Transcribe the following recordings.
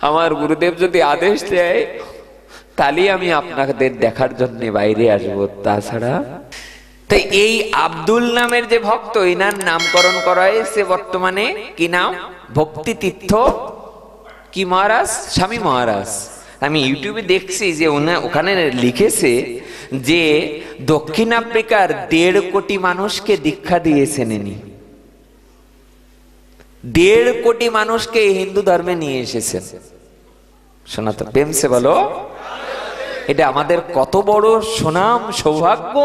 আমার গুরুদেব যদি আদেশ দেয় তাহলে আমি আপনাদের দেখার জন্য বাইরে আসবো, তাছাড়া। তাই এই আব্দুল নামের যে ভক্ত, এনার নামকরণ করা হয়েছে বর্তমানে কি নাম? ভক্তি তীর্থ কি মহারাজ? স্বামী মহারাজ। আমি ইউটিউবে দেখছি যে ওখানে লিখেছে যে দক্ষিণ আফ্রিকার 1.5 কোটি মানুষকে দীক্ষা দিয়েছেন ইনি। 1.5 কোটি মানুষকে হিন্দু ধর্মে নিয়ে এসেছেন। সনাতন প্রেম সে বলো, এটা আমাদের কত বড় সুনাম, সৌভাগ্য।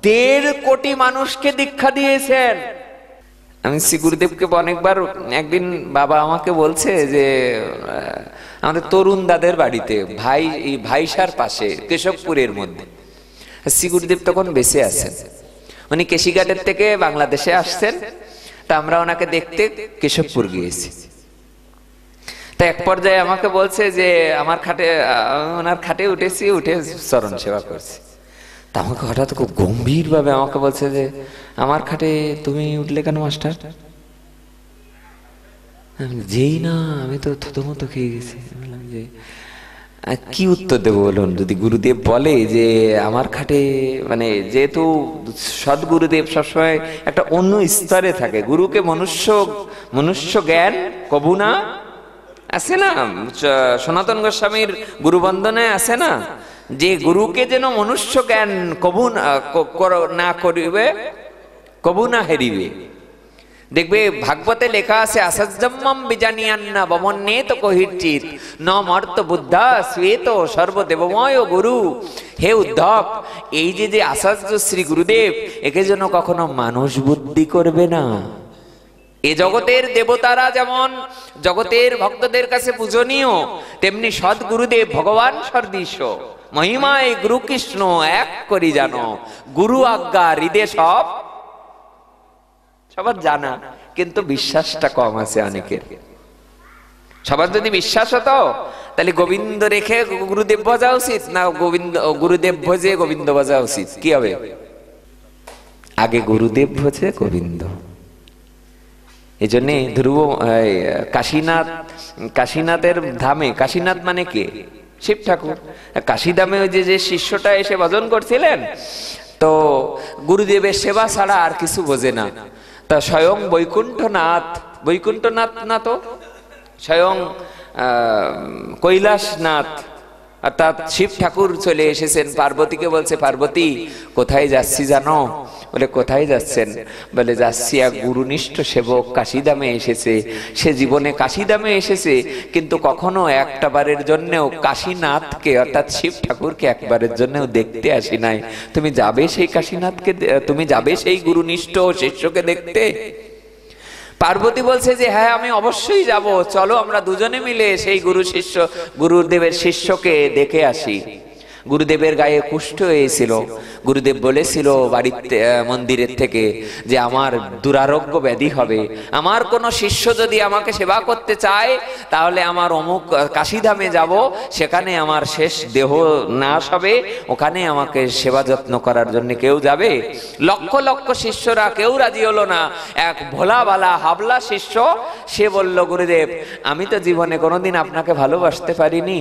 1.5 কোটি মানুষকে দীক্ষা দিয়েছেন। আমি শ্রী গুরুদেবকে অনেকবার, একদিন বাবা আমাকে বলছে যে আমাদের তরুণ দাদের বাড়িতে ভাইসার পাশে কেশবপুরের মধ্যে শ্রী গুরুদেব তখন বেঁচে আছেন। উনি কেশিঘাটের থেকে বাংলাদেশে আসছেন, তা আমরা ওনাকে দেখতে কেশবপুর গিয়েছি। তা এক পর্যায়ে আমাকে বলছে যে আমার ওনার খাটে উঠেছি, উঠে চরণ সেবা করছি। তা আমাকে হঠাৎ খুব গম্ভীর ভাবে আমাকে বলছে যে আমার খাটে তুমি উঠলে কেন মাস্টার? যেই না, আমি তো থতমত খেয়ে গেছি। বললাম যে কি উত্তর দেবো বলুন? যদি গুরুদেব বলে যে আমার খাটে, মানে যেহেতু সদ্গুরুদেব সবসময় একটা অন্য স্তরে থাকে, গুরুকে মনুষ্য জ্ঞান কবু না, আছে না সনাতন গোস্বামীর গুরু বন্দনায় আছে না, যে গুরুকে যেন মনুষ্য জ্ঞান কবু না করিবে, কবু না হেরিবে। দেখবে ভাগবতে লেখা আছে, আসাজ্জম্মম বিজানিয়ান্না বমন্নেত কহির্চিত ন মর্ত বুদ্ধা শ্বেত সর্বদেবময় গুরু। হে উদ্ধব, এই যে আচার্য শ্রী গুরুদেব, একে যেন কখনো মানুষ বুদ্ধি করবে না। এ জগতের দেবতারা যেমন জগতের ভক্তদের কাছে পূজনীয়, তেমনি সদ্গুরুদেব ভগবান সদৃশ। মহিমায় গুরু কৃষ্ণ এক করি জানো, গুরু আজ্ঞা হৃদে সবার জানা, কিন্তু বিশ্বাসটা কম আছে অনেকের। সবার যদি বিশ্বাস হতো তাহলে গোবিন্দ রেখে গুরুদেব ভজা উচিত না গুরুদেব ভজে গোবিন্দ ভজা উচিত? কি হবে? আগে গুরুদেব ভজে গোবিন্দ। এই জন্যে ধ্রুব কাশীনাথের ধামে, কাশীনাথ মানে কে? শিব ঠাকুর। কাশীধামে ওই যে শিষ্যটা এসে ভজন করছিলেন, তো গুরুদেবের সেবা ছাড়া আর কিছু বোঝে না। তা স্বয়ং বৈকুণ্ঠনাথ না, তো স্বয়ং কৈলাসনাথ অর্থাৎ শিব ঠাকুর চলে এসেছেন। পার্বতীকে বলছে, পার্বতী কোথায় যাচ্ছি জানো? বলে কোথায় যাচ্ছেন? বলে যাচ্ছি এক গুরুনিষ্ঠ সেবক কাশীধামে এসেছে। সে জীবনে কাশীধামে এসেছে, কিন্তু কখনো একটা বারের জন্যও কাশীনাথকে অর্থাৎ শিব ঠাকুরকে একবারের জন্যও দেখতে আসি নাই। তুমি যাবে সেই কাশীনাথকে, তুমি যাবে সেই গুরুনিষ্ঠ শিষ্যকে দেখতে? পার্বতী বলছে যে হ্যাঁ, আমি অবশ্যই যাব, চলো আমরা দুজনে মিলে সেই গুরুদেবের শিষ্যকে দেখে আসি। গুরুদেবের গায়ে কুষ্ঠ হয়েছিল। গুরুদেব বলেছিল বাড়িতে, মন্দিরের থেকে, যে আমার দুরারোগ্য ব্যাধি হবে, আমার কোনো শিষ্য যদি আমাকে সেবা করতে চায় তাহলে আমার অমুক কাশীধামে যাব, সেখানে আমার শেষ দেহ নাশ হবে, ওখানে আমাকে সেবা যত্ন করার জন্য কেউ যাবে? লক্ষ লক্ষ শিষ্যরা কেউ রাজি হলো না। এক ভোলাবালা হাবলা শিষ্য, সে বলল, গুরুদেব আমি তো জীবনে কোনোদিন আপনাকে ভালোবাসতে পারিনি,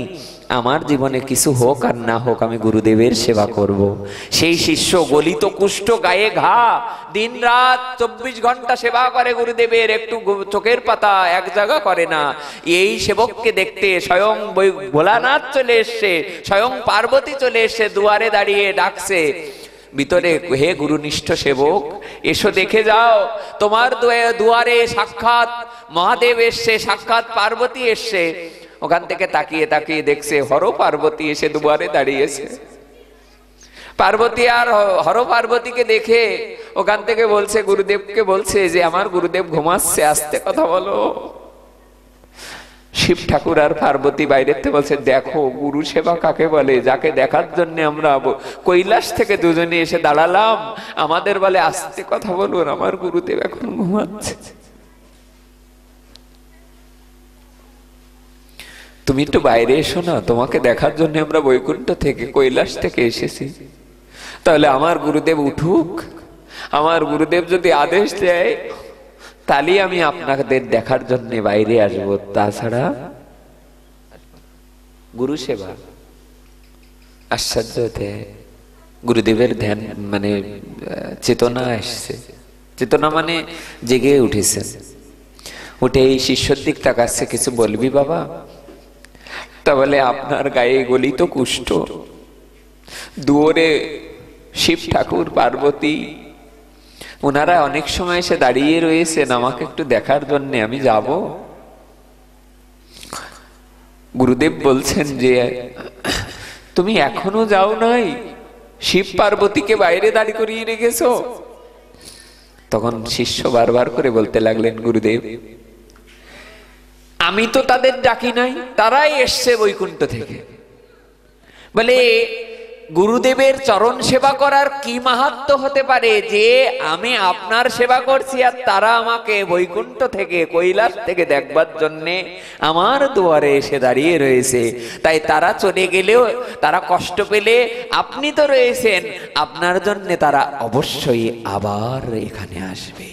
আমার জীবনে কিছু হোক আর না হোক আমি গুরুদেবের সেবা করব। সেই শিষ্য গলিত কুষ্ঠ, গায়ে ঘা, দিন রাত 24 ঘন্টা সেবা করে গুরুদেবের, একটু চোখের পাতা এক জায়গা করে না। এই সেবককে দেখতে স্বয়ং ভোলানাথ চলে এসছে, স্বয়ং পার্বতী চলে এসছে, দুয়ারে দাঁড়িয়ে ডাকছে ভিতরে, হে গুরুনিষ্ঠ সেবক এসো দেখে যাও, তোমার দুয়ারে সাক্ষাৎ মহাদেব এসছে, সাক্ষাৎ পার্বতী এসছে। ওখান থেকে তাকিয়ে তাকিয়ে দেখছে হর পার্বতী এসে দুয়ারে দাঁড়িয়েছে। পার্বতী আর হর পার্বতীকে দেখে ওখান থেকে বলছে, গুরুদেবকে বলছে যে আমার গুরুদেব ঘুমাচ্ছে, আস্তে কথা বলো। শিব ঠাকুর আর পার্বতী বাইরের থেকে বলছে, দেখো গুরু সেবা কাকে বলে, যাকে দেখার জন্য আমরা কৈলাস থেকে দুজনে এসে দাঁড়ালাম, আমাদের বলে আস্তে কথা বলুন, আমার গুরুদেব এখন ঘুমাচ্ছে। তুমি একটু বাইরে এসো না, তোমাকে দেখার জন্য আমরা বৈকুণ্ঠ থেকে, কৈলাস থেকে এসেছি। তাহলে আমার গুরুদেব উঠুক, আমার গুরুদেব যদি আদেশ দেয় তাহলে আমি আপনাদের দেখার জন্য বাইরে আসবো, তাছাড়া। গুরু সেবা। আশ্চর্য হতে গুরুদেবের ধ্যান মানে চেতনা এসছে, চেতনা মানে জেগে উঠেছেন। উঠে এই শিষ্যর দিক তাকাচ্ছে, কিছু বলবি বাবা? তা বলে আপনার গায়ে গলিত কুষ্ঠ, দুয়ারে শিব ঠাকুর পার্বতী ওনারা অনেক সময় এসে দাঁড়িয়ে রয়েছেন আমাকে একটু দেখার জন্য, আমি যাব? গুরুদেব বলছেন যে তুমি এখনো যাও নাই, শিব পার্বতীকে বাইরে দাঁড়ি করিয়ে রেখেছো। তখন শিষ্য বারবার করে বলতে লাগলেন, গুরুদেব আমি তো তাদের ডাকি নাই, তারাই এসছে বৈকুণ্ঠ থেকে। বলে গুরুদেবের চরণ সেবা করার কি মাহাত্ম্য হতে পারে যে আমি আপনার সেবা করছি আর তারা আমাকে বৈকুণ্ঠ থেকে, কৈলাস থেকে দেখবার জন্যে আমার দুয়ারে এসে দাঁড়িয়ে রয়েছে। তাই তারা চলে গেলেও, তারা কষ্ট পেলে আপনি তো রয়েছেন, আপনার জন্যে তারা অবশ্যই আবার এখানে আসবে।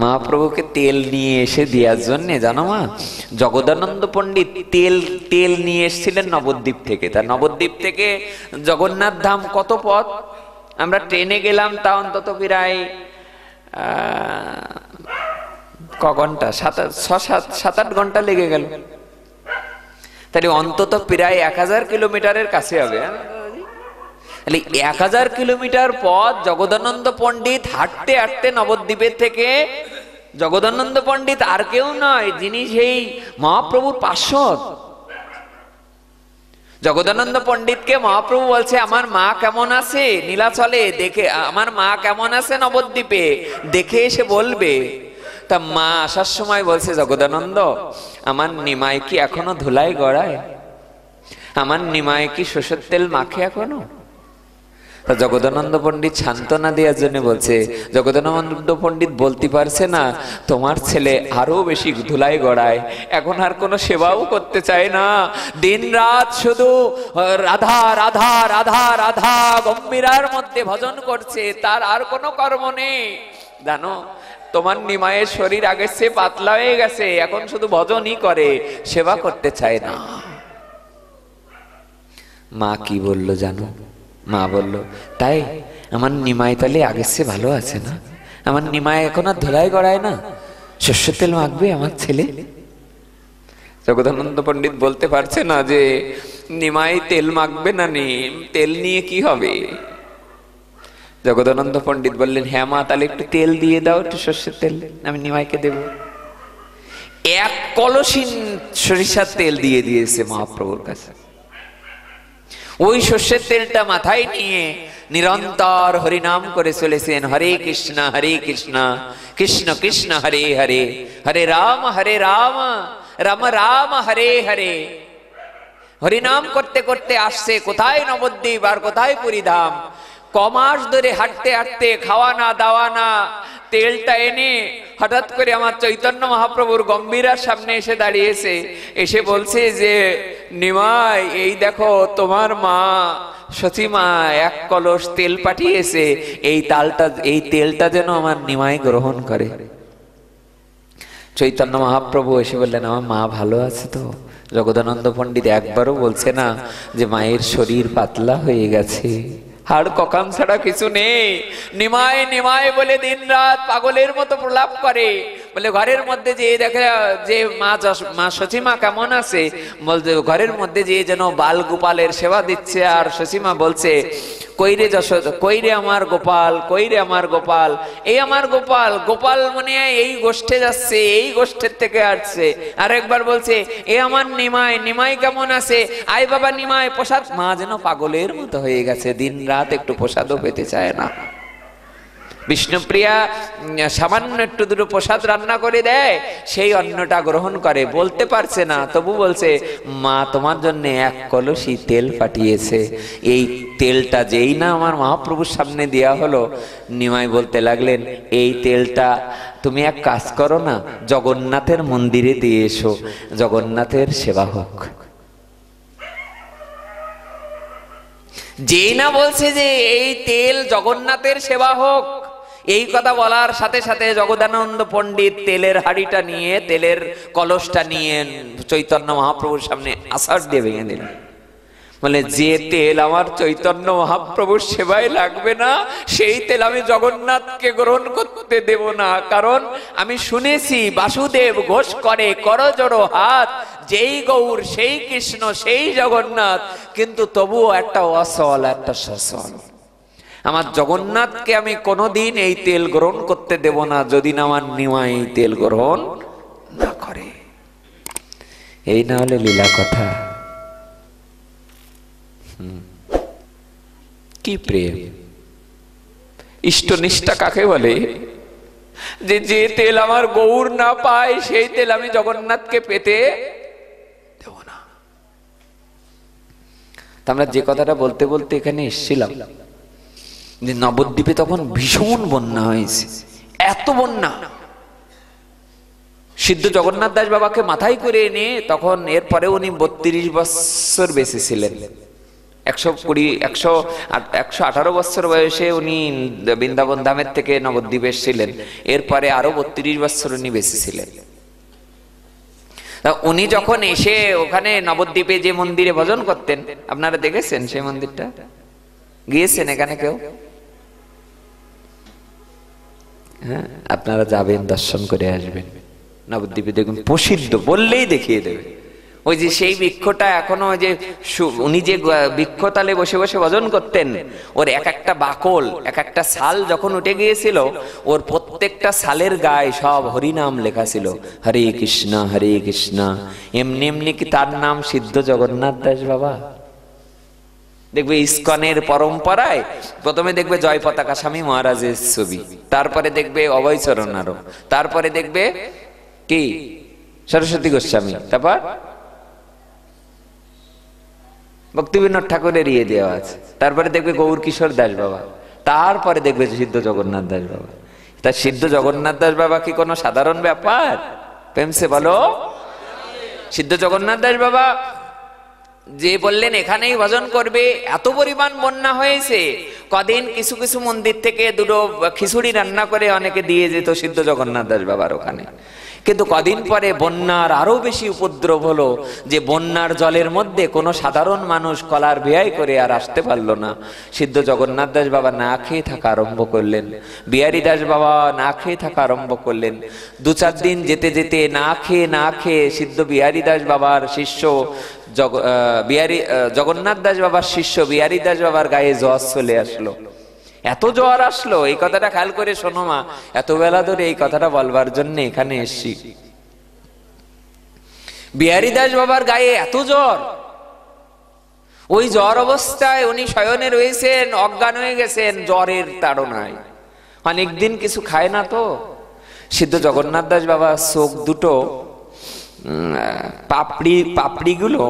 মহাপ্রভুকে তেল নিয়ে এসে দেওয়ার জন্য জানো মা, জগদানন্দ পণ্ডিত তেল নিয়ে এসেছিলেন নবদ্বীপ থেকে। তা নবদ্বীপ থেকে জগন্নাথ ধাম কত পথ? আমরা ট্রেনে গেলাম তা অন্তত প্রায় ক ঘন্টা, 7-8 ঘন্টা লেগে গেল। তাহলে অন্তত প্রায় 1000 কিলোমিটারের কাছে হবে। 1000 কিলোমিটার পথ জগদানন্দ পণ্ডিত হাঁটতে হাঁটতে নবদ্বীপের থেকে। জগদানন্দ পণ্ডিত আর কেউ নয়, যিনি সেই মহাপ্রভুর পার্ষদ। জগদানন্দ পণ্ডিতকে মহাপ্রভু বলছে আমার মা কেমন আছে নীলাচলে, দেখে আমার মা কেমন আছে নবদ্বীপে, দেখে এসে বলবে। তা মা আসার সময় বলছে, জগদানন্দ আমার নিমাই কি এখনো ধুলায় গড়ায়? আমার নিমাই কি সরষের তেল মাখে এখনো? জগদানন্দ পণ্ডিত সান্ত্বনা দেওয়ার জন্য বলছে, জগদানন্দ পণ্ডিত বলতে পারছে না তোমার ছেলে আরো বেশি ধুলাই গড়ায়, এখন আর কোনো সেবাও করতে চায় না, দিন রাত শুধু রাধা রাধা রাধা রাধা গম্ভীরার মধ্যে ভজন করছে, তার আর কোনো কর্ম নেই। জানো তোমার নিমায়ের শরীর আগের চেয়ে পাতলা হয়ে গেছে, এখন শুধু ভজনই করে, সেবা করতে চায় না। মা কি বললো জানো? মা বলল, তাই আমার নিমাই তাহলে আগের চেয়ে ভালো আছে না? আমার নিমাই এখন আর ধুলাই গড়ায় না, সরষের তেল মাখবে আমার ছেলে। জগদানন্দ পণ্ডিত বলতে পারছে না যে নিমাই তেল মাখবে না, তেল নিয়ে কি হবে। জগদানন্দ পণ্ডিত বললেন, হ্যাঁ মা তাহলে একটু তেল দিয়ে দাও, একটু সরষের তেল আমি নিমাইকে দেব। 1 কলসি সরিষার তেল দিয়ে দিয়েছে মহাপ্রভুর কাছে। ওই সর্ষের তেলটা মাথায় নিয়ে নিরন্তর হরিনাম করে চলেছেন, হরে কৃষ্ণ কৃষ্ণ কৃষ্ণ হরে হরে, হরে রাম রাম রাম হরে হরে। হরিনাম করতে করতে আসছে কোথায় নবদ্বীপ আর কোথায় পুরীধাম। কমাস ধরে হাঁটতে হাঁটতে, খাওয়া না দাওয়া না, তেলটা এনে হঠাৎ করে আমার চৈতন্য মহাপ্রভুর গম্ভীরার সামনে এসে দাঁড়িয়েছে, এসে বলছে যে নিমাই এই দেখো তোমার মা সতীমা 1 কলস তেল পাঠিয়েছে, এই তেলটা যেন আমার নিমাই গ্রহণ করে। চৈতন্য মহাপ্রভু এসে বললেন, আমার মা ভালো আছে তো? জগদানন্দ পণ্ডিত একবারও বলছে না যে মায়ের শরীর পাতলা হয়ে গেছে, হাড় ককাম ছাড়া কিছু নেই। নিমাই নিমাই বলে দিন রাত পাগলের মতো প্রলাপ করে। বলে ঘরের মধ্যে যে দেখে যে মা সচিমা কেমন আছে, বলতে ঘরের মধ্যে যে যেন বাল গোপালের সেবা দিচ্ছে, আর সচিমা বলছে কইরে যশোদা, কইরে আমার গোপাল, কইরে আমার গোপাল, এই আমার গোপাল, গোপাল মনে হয় এই গোষ্ঠে যাচ্ছে, এই গোষ্ঠের থেকে আসছে। আর একবার বলছে এ আমার নিমাই, নিমাই কেমন আছে, আই বাবা নিমাই প্রসাদ। মা যেন পাগলের মতো হয়ে গেছে, দিন রাত একটু প্রসাদও পেতে চায় না। বিষ্ণুপ্রিয়া সামান্য একটু দুটো প্রসাদ রান্না করে দেয়, সেই অন্নটা গ্রহণ করে, বলতে পারছে না, তবু বলছে মা তোমার জন্য 1 কলসি তেল পাঠিয়েছে। এই তেলটা যেই না আমার মহাপ্রভুর সামনে দেয়া হলো, নিমাই বলতে লাগলেন এই তেলটা তুমি এক কাজ করো না, জগন্নাথের মন্দিরে দিয়ে এসো, জগন্নাথের সেবা হোক। যেই না বলছে যে এই তেল জগন্নাথের সেবা হোক, এই কথা বলার সাথে সাথে জগদানন্দ পণ্ডিত তেলের হাঁড়িটা নিয়ে, তেলের কলসটা নিয়ে চৈতন্য মহাপ্রভুর সামনে আছাড় দিয়ে ভেঙে দিলেন। বলে, যে তেল আমার চৈতন্য মহাপ্রভুর সেবায় লাগবে না, সেই তেল আমি জগন্নাথকে গ্রহণ করতে দেব না। কারণ আমি শুনেছি বাসুদেব ঘোষ করে করজোড়ো হাত, যেই গৌর সেই কৃষ্ণ সেই জগন্নাথ, কিন্তু তবুও একটা অসল একটা সসল। আমার জগন্নাথকে আমি কোনোদিন এই তেল গ্রহণ করতে দেব না যদি না আমার নিমাই এই তেল গ্রহণ না করে। এই না হলে লীলা কথা। কি প্রেম, ইষ্টনিষ্ঠা কাকে বলে? যে তেল আমার গৌর না পায় সেই তেল আমি জগন্নাথকে পেতে দেব না। আমরা যে কথাটা বলতে বলতে এখানে এসেছিলাম যে নবদ্বীপে তখন ভীষণ বন্যা হয়েছে, এত বন্যা। সিদ্ধ জগন্নাথ দাস বাবাকে মাথায় করে এনে তখন এরপরে উনি 32 বছর বেঁচে ছিলেন। 118 বছর বয়সে উনি বৃন্দাবন ধামের থেকে নবদ্বীপে এসেছিলেন। এরপরে আরো 32 বছর উনি বেঁচে ছিলেন। উনি যখন এসে ওখানে নবদ্বীপে যে মন্দিরে ভজন করতেন, আপনারা দেখেছেন সেই মন্দিরটা? গিয়েছেন এখানে কেউ? হ্যাঁ, আপনারা যাবেন, দর্শন করে আসবেন। নবদ্বীপে দেখুন, প্রসিদ্ধ বললেই দেখিয়ে দেবে। ওই যে সেই বৃক্ষটা এখনো, যে উনি যে বৃক্ষতালে বসে বসে ভজন করতেন, ওর এক একটা বাকল, এক একটা ছাল যখন উঠে গিয়েছিল, ওর প্রত্যেকটা ছালের গায়ে সব হরিনাম লেখা ছিল, হরে কৃষ্ণ হরে কৃষ্ণ। এমনি এমনি কি তার নাম সিদ্ধ জগন্নাথ দাস বাবা? দেখবে ইস্কনের পরম্পরায় প্রথমে দেখবে জয় পতাকা স্বামী মহারাজের ছবি, তারপরে দেখবে অভয়চরণ, আরো তারপরে দেখবে কি সরস্বতী গোস্বামী, তারপর ভক্তিবিনোদ ঠাকুরের ইয়ে দেওয়া আছে, তারপরে দেখবে গৌর কিশোর দাস বাবা, তারপরে দেখবে সিদ্ধ জগন্নাথ দাস বাবা। তা সিদ্ধ জগন্নাথ দাস বাবা কি কোনো সাধারণ ব্যাপার? প্রেমসে বলো। সিদ্ধ জগন্নাথ দাস বাবা যে বললেন এখানেই ভজন করবে, এত পরিমাণ বন্যা হয়েছে, কদিন কিছু কিছু মন্দির থেকে দুটো খিচুড়ি রান্না করে অনেকে দিয়ে যেত সিদ্ধ জগন্নাথ দাস বাবার ওখানে। কিন্তু কদিন পরে বন্যার আরো বেশি উপদ্রব হলো, যে বন্যার জলের মধ্যে কোনো সাধারণ মানুষ কলার বেয়াই করে আর আসতে পারলো না। সিদ্ধ জগন্নাথ দাস বাবা না খেয়ে থাকা আরম্ভ করলেন, বিহারী দাস বাবা না খেয়ে থাকা আরম্ভ করলেন। 2-4 দিন যেতে যেতে না খেয়ে সিদ্ধ বিহারী দাস বাবার শিষ্য জগন্নাথ দাস বাবার শিষ্য বিহারী দাস বাবার গায়ে জ্বর চলে আসলো। এত জ্বর আসলো, এই কথাটা খেয়াল করে শোনো মা, এত বেলা ধরে এই কথাটা বলবার জন্য এখানে এসছি। বিহারী দাস বাবার গায়ে এত জ্বর, ওই জ্বর অবস্থায় উনি শয়নে রয়েছেন, অজ্ঞান হয়ে গেছেন জ্বরের তাড়নায়। অনেকদিন কিছু খায় না তো। সিদ্ধ জগন্নাথ দাস বাবা চোখ দুটো পাপড়িগুলো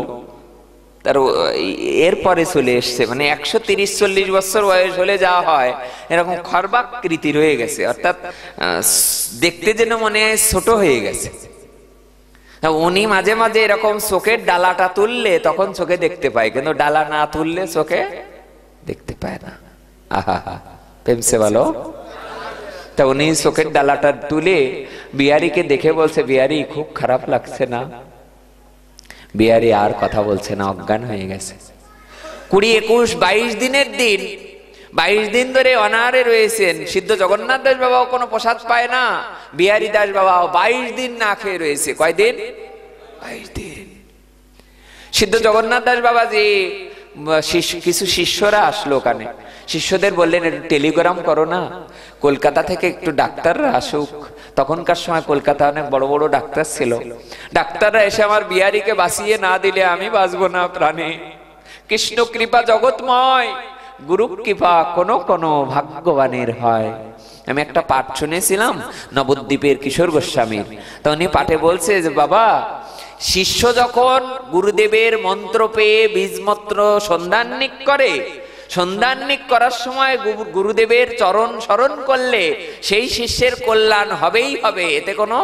তার এরপরে চলে এসছে, মানে 130-40 বছর বয়স হলে যা হয় এরকম খর্বাকৃতি রয়ে গেছে, অর্থাৎ দেখতে যেন মনে হয় ছোট হয়ে গেছে। উনি মাঝে মাঝে এরকম চোখের ডালাটা তুললে তখন চোখে দেখতে পায়, কিন্তু ডালা না তুললে চোখে দেখতে পায় না। আহা, প্রেমসে বলো। তা উনি চোখের ডালাটা তুলে বিহারীকে দেখে বলছে, বিহারী খুব খারাপ লাগছে না? বিহারী আর কথা বলছে না, অজ্ঞান হয়ে গেছে। 20, 21, 22 দিনের দিন, 22 দিন ধরে অনাহারে রয়েছেন। সিদ্ধ জগন্নাথ দাস বাবাও কোনো প্রসাদ পায় না, বিহারী দাস বাবাও 22 দিন না খেয়ে রয়েছে। কয়দিন? 22 দিন। সিদ্ধ জগন্নাথ দাস বাবা যে কিছু শিষ্যরা আসলো ওখানে, শিষ্যদের বললেন একটু টেলিগ্রাম করো না, কলকাতা থেকে একটু ডাক্তাররা আসুক। তখনকার সময় কলকাতা অনেক বড় বড় ডাক্তার ছিল। ডাক্তাররা এসে আমার বিহারীকে বাঁচিয়ে না দিলে আমি বাঁচবো না প্রাণে। কৃষ্ণ কৃপা জগৎময়, গুরু কৃপা কোন কোন ভাগ্যবানের হয়। আমি একটা পাঠ শুনেছিলাম নবদ্বীপের কিশোর গোস্বামীর, তো উনি পাঠে বলছে যে বাবা, শিষ্য যখন গুরুদেবের মন্ত্র পেয়ে বীজমন্ত্র সন্ধানিক করে, সন্ধানিক করার সময় গুরুদেবের চরণ স্মরণ করলে সেই শিষ্যের কল্যাণ হবেই হবে, এতে কোনো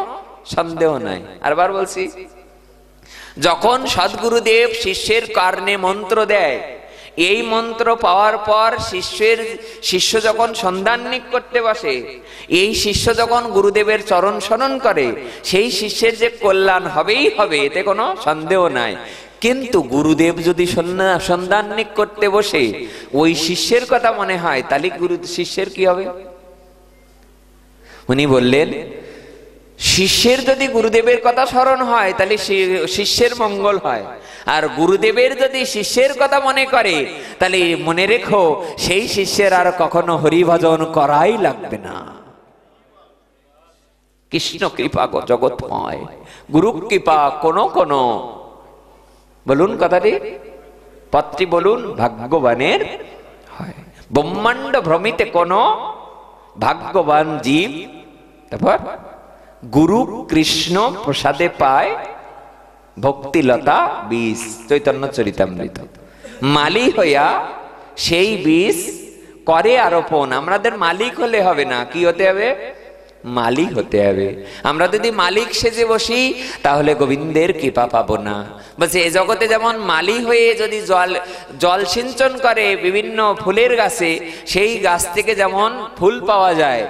সন্দেহ নাই। আরবার বলছি, যখন সদ্গুরুদেব শিষ্যের কারণে মন্ত্র দেয়, এই মন্ত্র পাওয়ার পর শিষ্য যখন সন্ধানিক করতে বসে, এই শিষ্য যখন গুরুদেবের চরণ শরণ করে, সেই শিষ্যের যে কল্যাণ হবেই হবে, এতে কোনো সন্দেহ নাই। কিন্তু গুরুদেব যদি সন্ধানিক করতে বসে ওই শিষ্যের কথা মনে হয়, তাহলে শিষ্যের কি হবে? উনি বললেন, শিষ্যের যদি গুরুদেবের কথা স্মরণ হয় তাহলে শিষ্যের মঙ্গল হয়, আর গুরুদেবের যদি শিষ্যের কথা মনে করে তাহলে মনে রেখো সেই শিষ্যের আর কখনো হরিভজন করাই লাগবে না। কৃষ্ণ কৃপা জগৎময়, গুরু কৃপা কোন বলুন কথাটি, পত্রী বলুন, ভাগ্যবানের হয়। ব্রহ্মাণ্ড ভ্রমিতে কোন ভাগ্যবান জীব, তারপর গুরু কৃষ্ণ প্রসাদে পায় ভক্তিলতা বীজ, চৈতন্য চরিতামৃত। মালি হইয়া সেই বীজ করে আরোপণ। আমাদের মালিক হলে হবে না, কি হতে হবে? মালিক হতে হবে। আমরা যদি মালিক সেজে বসি তাহলে গোবিন্দের কৃপা পাবো না। বলছে এ জগতে যেমন মালি হয়ে যদি জল সিঞ্চন করে বিভিন্ন ফুলের গাছে, সেই গাছ থেকে যেমন ফুল পাওয়া যায়,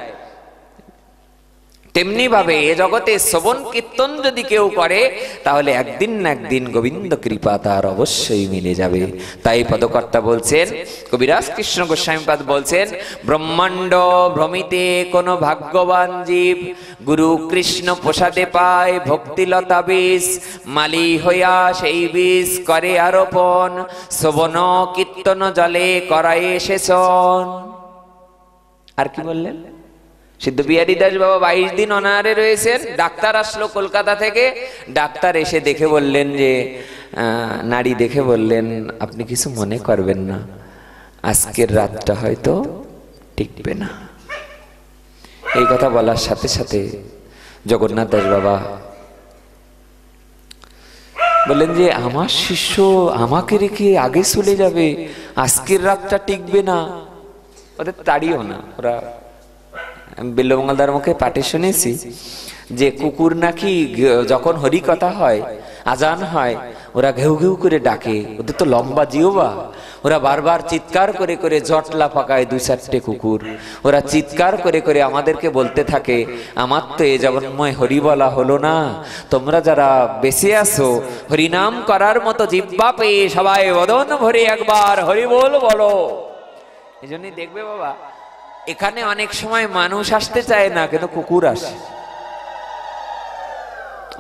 তেমনি ভাবে এ জগতে শ্রবণ কীর্তন যদি কেউ করে তাহলে একদিন না একদিন গোবিন্দ কৃপা তার অবশ্যই মিলে যাবে। তাই পদকর্তা বলছেন, কবিরাজ কৃষ্ণ গোস্বামীপাদ বলছেন, ব্রহ্মাণ্ড ভ্রমিতে কোন ভাগ্যবান জীব গুরু কৃষ্ণ প্রসাদে পায় ভক্তিলতা বীজ, মালি হইয়া সেই বীজ করে আরোপণ, শ্রবণ কীর্তন জলে করায় এসেছন। আর কি বললেন? সিদ্ধ বিহারী দাস বাবা 22 দিন অনাহারে রয়েছেন। ডাক্তার আসলো কলকাতা থেকে। ডাক্তার এসে দেখে বললেন যে, নারী দেখে বললেন, আপনি কিছু মনে করবেন না, আজকের রাতটা হয়তো টিকবে না। এই কথা বলার সাথে সাথে জগন্নাথ দাস বাবা বললেন যে, আমার শিষ্য আমাকে রেখে আগে চলে যাবে, আজকের রাতটা টিকবে না। ওদের তাড়িও না, ওরা বিল্লমঙ্গলদার মুখে পাঠে শুনেছি যে কুকুর নাকি যখন হরি কথা হয়, আজান হয়, ওরা ঘেউ ঘেউ করে ডাকে। ওদের তো লম্বা জিহ্বা, ওরা বারবার চিৎকার করে করে জটলা পাকায়। 2-4টে কুকুর ওরা চিৎকার করে করে আমাদেরকে বলতে থাকে, আমার তো এ জগন্ময় হরি বলা হলো না, তোমরা যারা বেঁচে আছো হরিনাম করার মতো জিহ্বা পেয়ে সবাই বদন ভরে একবার হরি বল বলো। এই জন্যই দেখবে বাবা, এখানে অনেক সময় মানুষ আসতে চায় না, কিন্তু কুকুর আসে।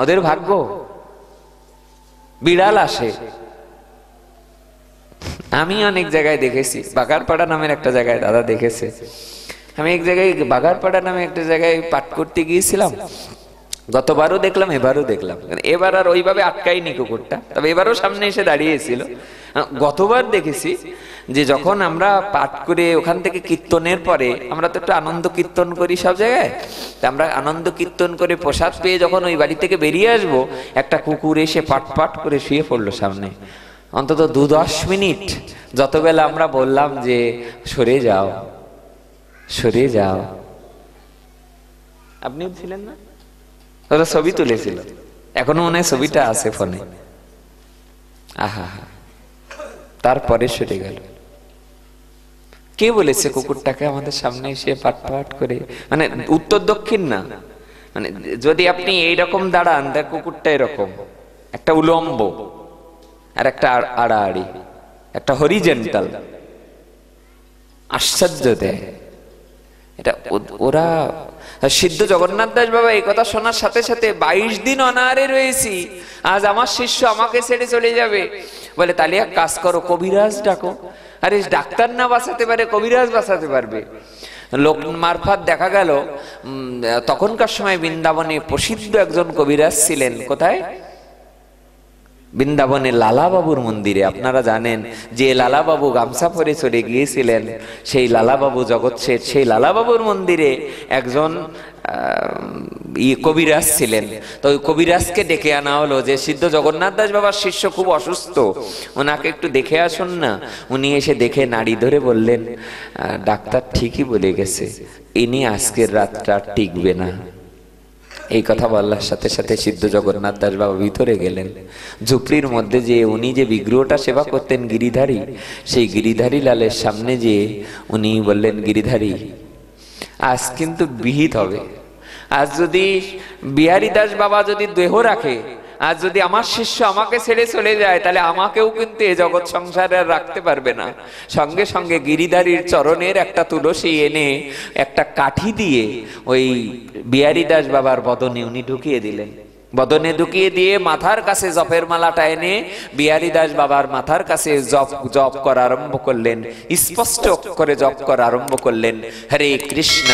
ওদের ভাগ্য। বিড়াল আসে। আমি অনেক জায়গায় দেখেছি, বাগারপাড়া নামের একটা জায়গায় দাদা দেখেছে। আমি এক জায়গায় বাগারপাড়া নামে একটা জায়গায় পাঠ করতে গিয়েছিলাম। গতবারও দেখলাম, এবারও দেখলাম। এবার আর ওইভাবে আটকাইনি কুকুরটা, তবে এবারও সামনে এসে দাঁড়িয়েছিল। গতবার দেখেছি যে যখন আমরা পাঠ করে ওখান থেকে কীর্তনের পরে, আমরা তো একটু আনন্দ কীর্তন করি সব জায়গায়, তা আমরা আনন্দ কীর্তন করে প্রসাদ পেয়ে যখন ওই বাড়ি থেকে বেরিয়ে আসবো, একটা কুকুর এসে পাট পাট করে শুয়ে পড়লো সামনে। অন্তত 2-10 মিনিট যতবেলা আমরা বললাম যে সরে যাও সরে যাও। আপনিও ছিলেন না? ওরা ছবি তুলেছিল, এখনো মনে হয় ছবিটা আছে ফোনে। আহা, তারপরে সরে গেল। কে বলেছে কুকুরটাকে আমাদের সামনে এসে পাট পাট করে, মানে উত্তর দক্ষিণ না, মানে যদি আপনি এইরকম দাঁড়ান, দেখ কুকুরটা এরকম, একটা উলম্ব আর একটা আড়াআড়ি, একটা হরিজেন্টাল। আশ্চর্য দেয় এটা। ওরা সিদ্ধ জগন্নাথ দাস বাবা এই কথা শোনার সাথে সাথে 22 দিন অনাহারে রয়েছি, আজ আমার শিষ্য আমাকে ছেড়ে চলে যাবে। বলে তাহলে এক কাজ করো, কবিরাজ ডাকো। আরে ডাক্তার না বাঁচাতে পারে, কবিরাজ বাঁচাতে পারবে। লোক মারফত দেখা গেল তখনকার সময় বৃন্দাবনে প্রসিদ্ধ একজন কবিরাজ ছিলেন। কোথায়? বৃন্দাবনে লালাবাবুর মন্দিরে। আপনারা জানেন যে লালাবাবু গামছা পরে চলে গিয়েছিলেন, সেই লালাবাবু জগৎ শেঠ, সেই লালাবাবুর মন্দিরে একজন কবিরাজ ছিলেন। তো ওই কবিরাজকে ডেকে আনা হলো যে সিদ্ধ জগন্নাথ দাস বাবার শিষ্য খুব অসুস্থ, ওনাকে একটু দেখে আসুন না। উনি এসে দেখে নাড়ি ধরে বললেন, ডাক্তার ঠিকই বলে গেছে, ইনি আজকের রাতটা টিকবে না। এই কথা বলার সাথে সাথে সিদ্ধ জগন্নাথ দাস বাবা ভিতরে গেলেন। ঝুপড়ির মধ্যে যে উনি যে বিগ্রহটা সেবা করতেন গিরিধারী, সেই গিরিধারী লালের সামনে যে উনি বললেন, গিরিধারী আজ কিন্তু বিহিত হবে। আজ যদি বিহারী দাস বাবা যদি দেহ রাখে, আজ যদি আমার শিষ্য আমাকে ছেড়ে চলে যায়, তাহলে আমাকেও কিন্তু এই জগৎ সংসারে আর রাখতে পারবে না। সঙ্গে সঙ্গে গিরিধারীর চরণের একটা তুলসী এনে একটা কাঠি দিয়ে ওই বিহারী দাস বাবার বদনে উনি ঢুকিয়ে দিলেন। বদনে ঢুকিয়ে দিয়ে মাথার কাছে জপের মালাটা এনে বিহারী দাস বাবার মাথার কাছে জপ করা আরম্ভ করলেন। স্পষ্ট করে জপ করা আরম্ভ করলেন, হরে কৃষ্ণ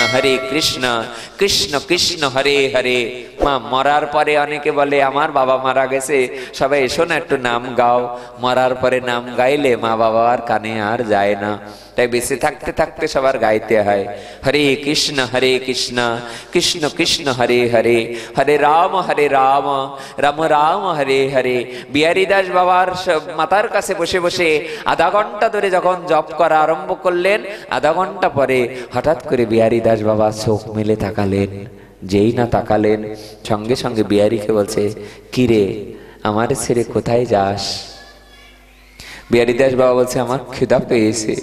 কৃষ্ণ কৃষ্ণ হরে হরে। মা মরার পরে অনেকে বলে আমার বাবা মারা গেছে, সবাই এসো না একটু নাম গাও। মরার পরে নাম গাইলে মা বাবার কানে আর যায় না, তাই বেঁচে থাকতে থাকতে সবার গাইতে হয়, হরে কৃষ্ণ কৃষ্ণ কৃষ্ণ হরে হরে, হরে রাম রাম রাম হরে হরে। বিহারী দাস বাবার মাথার কাছে বসে বসে আধা ঘন্টা ধরে যখন জপ করা আরম্ভ করলেন, আধা ঘন্টা পরে হঠাৎ করে বিহারী দাস বাবা চোখ মেলে তাকালেন। যেই না তাকালেন, সঙ্গে সঙ্গে বিহারীকে বলছে, কিরে আমার ছেড়ে কোথায় যাস? বিহারী দাস বাবা বলছে, আমার খিদা পেয়েছে।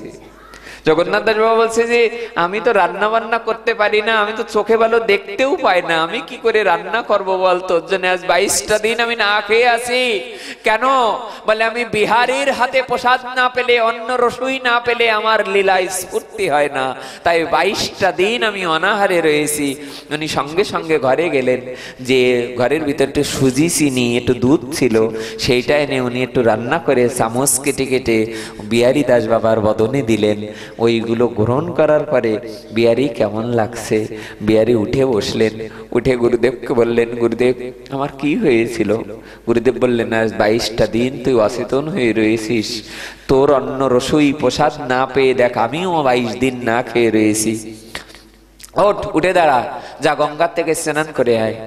জগন্নাথ দাস বাবা বলছে যে আমি তো রান্না বান্না করতে পারি না, আমি তো চোখে ভালো দেখতেও পাই না, আমি কি করে রান্না করবো বল? তোর জন্য আজ 22টা দিন আমি না খেয়ে আছি। কেন? বলে আমি বিহারীর হাতে প্রসাদ না পেলে, অন্ন রসুই না পেলে আমার লীলা স্ফূর্তি হয় না, তাই 22টা দিন আমি অনাহারে রয়েছি। উনি সঙ্গে সঙ্গে ঘরে গেলেন, যে ঘরের ভিতর একটু সুজি চিনি একটু দুধ ছিল, সেইটা এনে উনি একটু রান্না করে চামচ কেটে কেটে বিহারী দাস বাবার বদনে দিলেন। ওইগুলো গ্রহণ করার পরে বিহারী কেমন লাগছে, বিহারী উঠে বসলেন। উঠে গুরুদেবকে বললেন, গুরুদেব আমার কি হয়েছিল? গুরুদেব বললেন, আজ 22টা দিন তুই অচেতন হয়ে রয়েছিস, তোর অন্ন রসুই প্রসাদ না পেয়ে দেখ আমিও 22 দিন না খেয়ে রয়েছি। ওঠ, উঠে দাঁড়া, যা গঙ্গার থেকে স্নান করে আয়।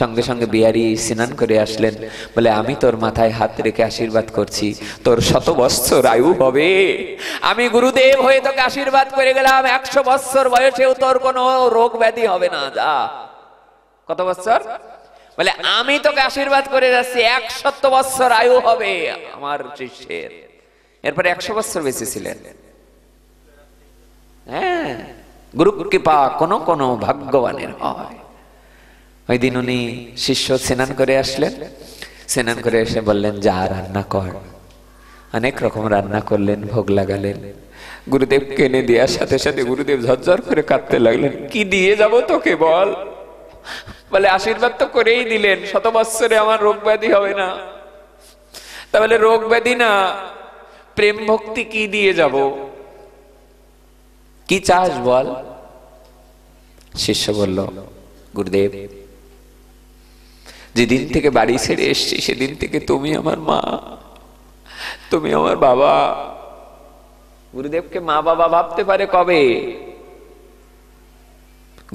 সঙ্গে সঙ্গে বিহারী স্নান করে আসলেন। বলে আমি তোর মাথায় হাত রেখে আশীর্বাদ করছি, তোর 100 বৎসর আয়ু হবে। আমি গুরুদেব হয়ে তোকে আশীর্বাদ করে গেলাম, 100 বৎসর বয়সেও তোর কোনো রোগ ব্যাধি হবে না। যা। কত বৎসর? বলে আমি তোকে আশীর্বাদ করে যাচ্ছি, 100 বৎসর আয়ু হবে আমার শিষ্যের। এরপরে 100 বৎসর বেঁচে ছিলেন। হ্যাঁ, গুরু কৃপা কোন কোন ভাগ্যবানের হয়। ওই দিন উনি শিষ্য স্নান করে আসলেন। স্নান করে এসে বললেন, যা রান্না কর। অনেক রকম রান্না করলেন, ভোগ লাগালেন। গুরুদেব কেনে দেওয়ার সাথে সাথে গুরুদেব ঝরঝর করে কাঁদতে লাগলেন, কি দিয়ে যাব তোকে বল? বলে আশীর্বাদ তো করেই দিলেন, 100 বৎসরে আমার রোগ ব্যাধি হবে না। তাহলে রোগ ব্যাধি না, প্রেম ভক্তি কি দিয়ে যাব? কি চাস বল? শিষ্য বলল, গুরুদেব যেদিন থেকে বাড়ি ছেড়ে এসছি সেদিন থেকে তুমি আমার মা, তুমি আমার বাবা। গুরুদেবকে মা বাবা ভাবতে পারে কবে?